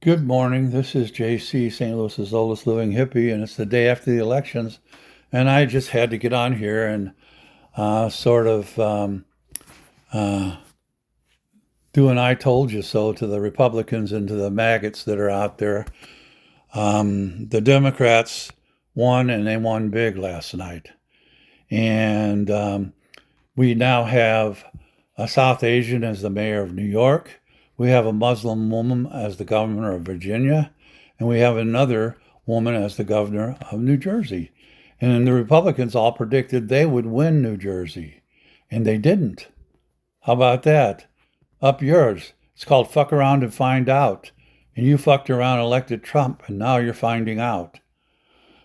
Good morning. This is JC, St. Louis's oldest living hippie, and it's the day after the elections. And I just had to get on here and sort of uh, do an I told you so to the Republicans and to the maggots that are out there. The Democrats won, and they won big last night. And we now have a South Asian as the mayor of New York. We have a Muslim woman as the governor of Virginia. And we have another woman as the governor of New Jersey. And then the Republicans all predicted they would win New Jersey. And they didn't. How about that? Up yours. It's called fuck around and find out. And you fucked around and elected Trump, and now you're finding out.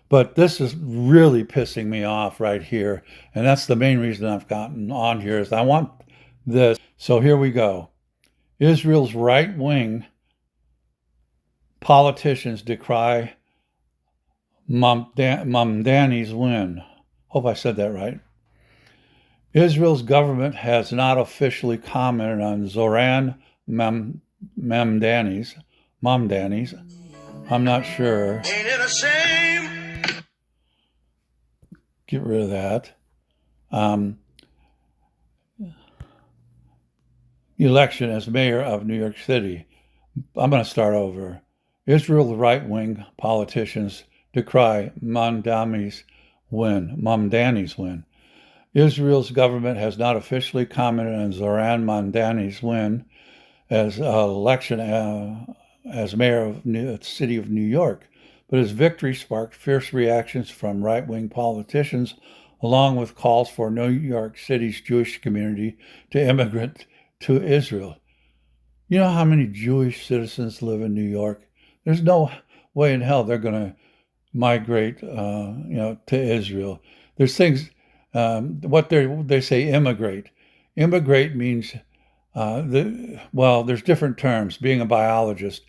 But this is really pissing me off right here. And that's the main reason I've gotten on here is I want this. So here we go. Israel's right-wing politicians decry Mamdani's win. Hope I said that right. Israel's government has not officially commented on Zoran Mamdani's. I'm not sure. Ain't it a shame? Get rid of that. Election as mayor of New York City. I'm going to start over. Israel's right-wing politicians decry Mamdani's win. Israel's government has not officially commented on Zoran Mamdani's win as election as mayor of the city of New York, but his victory sparked fierce reactions from right-wing politicians, along with calls for New York City's Jewish community to immigrate to Israel. You know how many Jewish citizens live in New York? There's no way in hell they're going to migrate, to Israel. There's things. What they say immigrate. Immigrate means there's different terms. Being a biologist,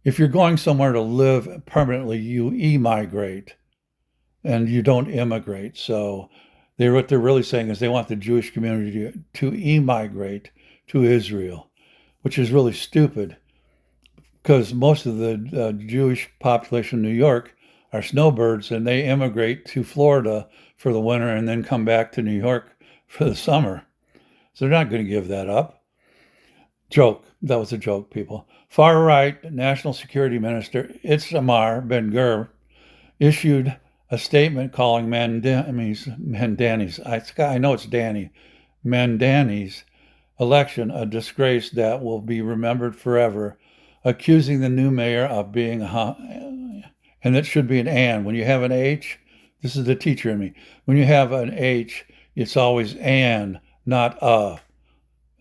if you're going somewhere to live permanently, you emigrate, and you don't immigrate. So what they're really saying is they want the Jewish community to emigrate to Israel, which is really stupid because most of the Jewish population in New York are snowbirds, and they immigrate to Florida for the winter and then come back to New York for the summer. So they're not going to give that up. Joke. That was a joke, people. Far-right National Security Minister Itamar Ben-Gvir issued a statement calling Mamdani's, I know it's Danny, Mamdani's election a disgrace that will be remembered forever, accusing the new mayor of being and it should be an and. When you have an H, this is the teacher in me. When you have an H, it's always and, not a.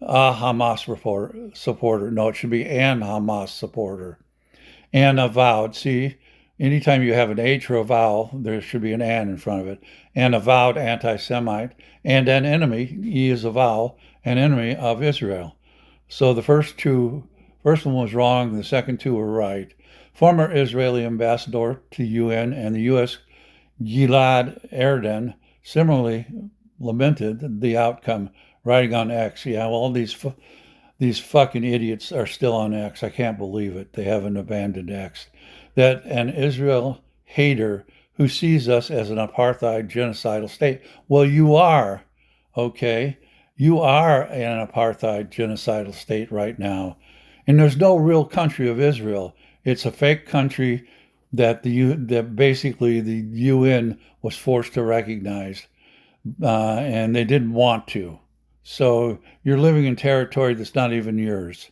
A Hamas supporter. No, it should be an Hamas supporter. And avowed. See, anytime you have an H or a vowel, there should be an and in front of it. An avowed anti-Semite and an enemy. He is a vowel, an enemy of Israel. So the first one was wrong. The second two were right. Former Israeli ambassador to UN and the U.S. Gilad Erdan similarly lamented the outcome, writing on X. Yeah, well, these fucking idiots are still on X. I can't believe it. They haven't abandoned X. That an Israel hater who sees us as an apartheid genocidal state. Well, you are, okay? You are an apartheid genocidal state right now. And there's no real country of Israel. It's a fake country that basically the UN was forced to recognize, and they didn't want to. So you're living in territory that's not even yours.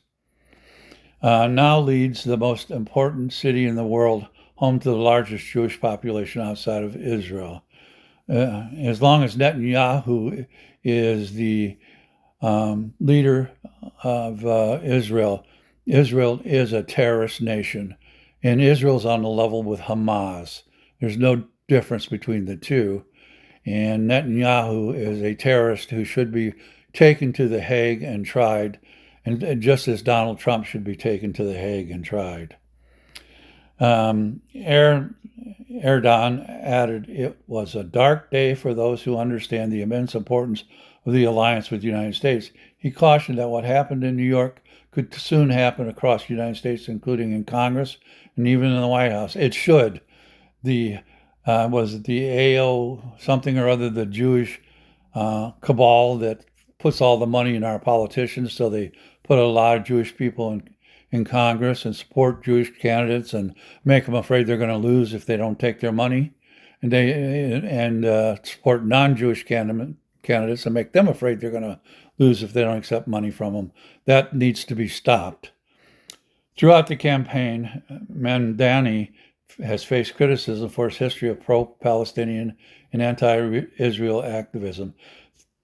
Now leads the most important city in the world, home to the largest Jewish population outside of Israel. As long as Netanyahu is the leader of Israel, Israel is a terrorist nation, and Israel's on the level with Hamas. There's no difference between the two. And Netanyahu is a terrorist who should be taken to The Hague and tried, and just as Donald Trump should be taken to The Hague and tried. Erdogan added, it was a dark day for those who understand the immense importance of the alliance with the United States. He cautioned that what happened in New York could soon happen across the United States, including in Congress and even in the White House. It should. The was it the AO something or other, the Jewish cabal that puts all the money in our politicians, so they put a lot of Jewish people in Congress and support Jewish candidates and make them afraid they're going to lose if they don't take their money, and support non-Jewish candidates and make them afraid they're going to lose if they don't accept money from them. That needs to be stopped. Throughout the campaign, Mamdani has faced criticism for his history of pro-Palestinian and anti-Israel activism,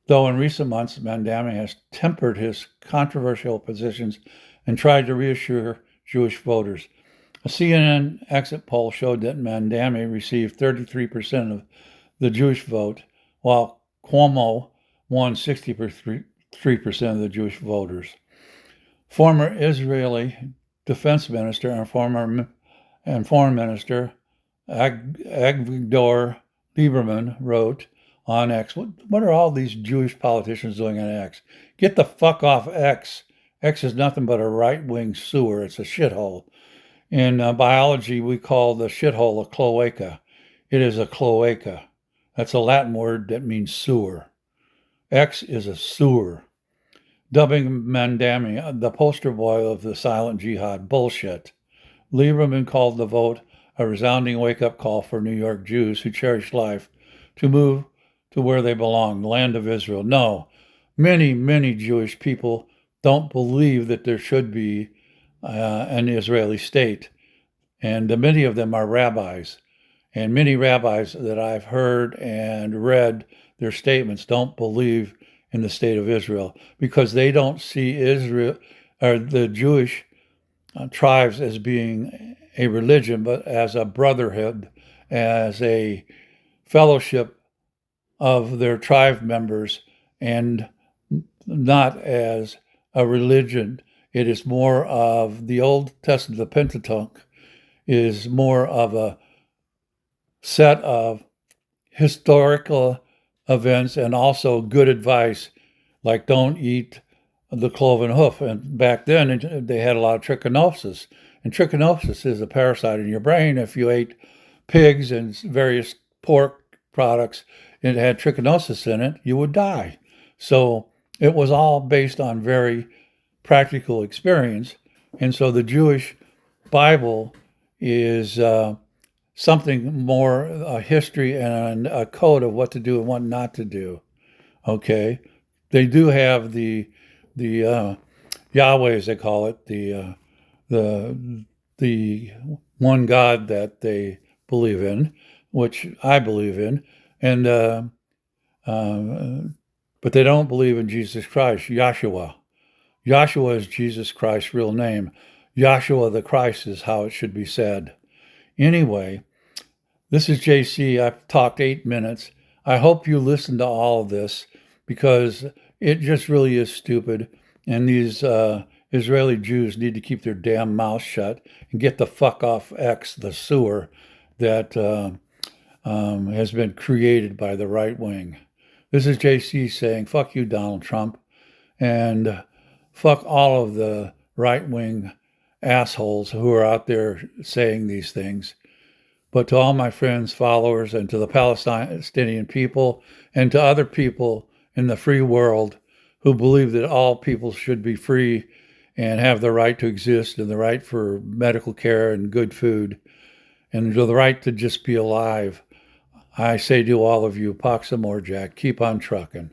though in recent months, Mamdani has tempered his controversial positions and tried to reassure Jewish voters. A CNN exit poll showed that Mamdani received 33% of the Jewish vote, while Cuomo won 63% of the Jewish voters. Former Israeli defense minister and foreign minister Avigdor Lieberman wrote on X, what are all these Jewish politicians doing on X? Get the fuck off X. X is nothing but a right-wing sewer. It's a shithole. In biology, we call the shithole a cloaca. It is a cloaca. That's a Latin word that means sewer. X is a sewer. Dubbing Mamdani the poster boy of the silent jihad bullshit. Lieberman called the vote a resounding wake-up call for New York Jews who cherish life to move to where they belong, the land of Israel. No, many, many Jewish people don't believe that there should be an Israeli state. And many of them are rabbis. And many rabbis that I've heard and read their statements don't believe in the state of Israel because they don't see Israel or the Jewish tribes as being a religion, but as a brotherhood, as a fellowship of their tribe members, and not as a religion. It is more of the Old Testament, the Pentateuch, is more of a set of historical events and also good advice, like don't eat the cloven hoof. And back then, they had a lot of trichinosis. And trichinosis is a parasite in your brain. If you ate pigs and various pork products and it had trichinosis in it, you would die. So it was all based on very practical experience. And so the Jewish Bible is something more a history and a code of what to do and what not to do. Okay, they do have the Yahweh, as they call it, the one God that they believe in, which I believe in, and but they don't believe in Jesus Christ, Yahshua. Yahshua is Jesus Christ's real name. Yahshua the Christ is how it should be said. Anyway, this is JC. I've talked 8 minutes. I hope you listen to all of this because it just really is stupid. And these Israeli Jews need to keep their damn mouths shut and get the fuck off X, the sewer that has been created by the right wing. This is JC saying, fuck you, Donald Trump, and fuck all of the right wing assholes who are out there saying these things. But to all my friends, followers, and to the Palestinian people, and to other people in the free world who believe that all people should be free and have the right to exist and the right for medical care and good food and the right to just be alive, I say to all of you, Pax Amor Jack, keep on trucking.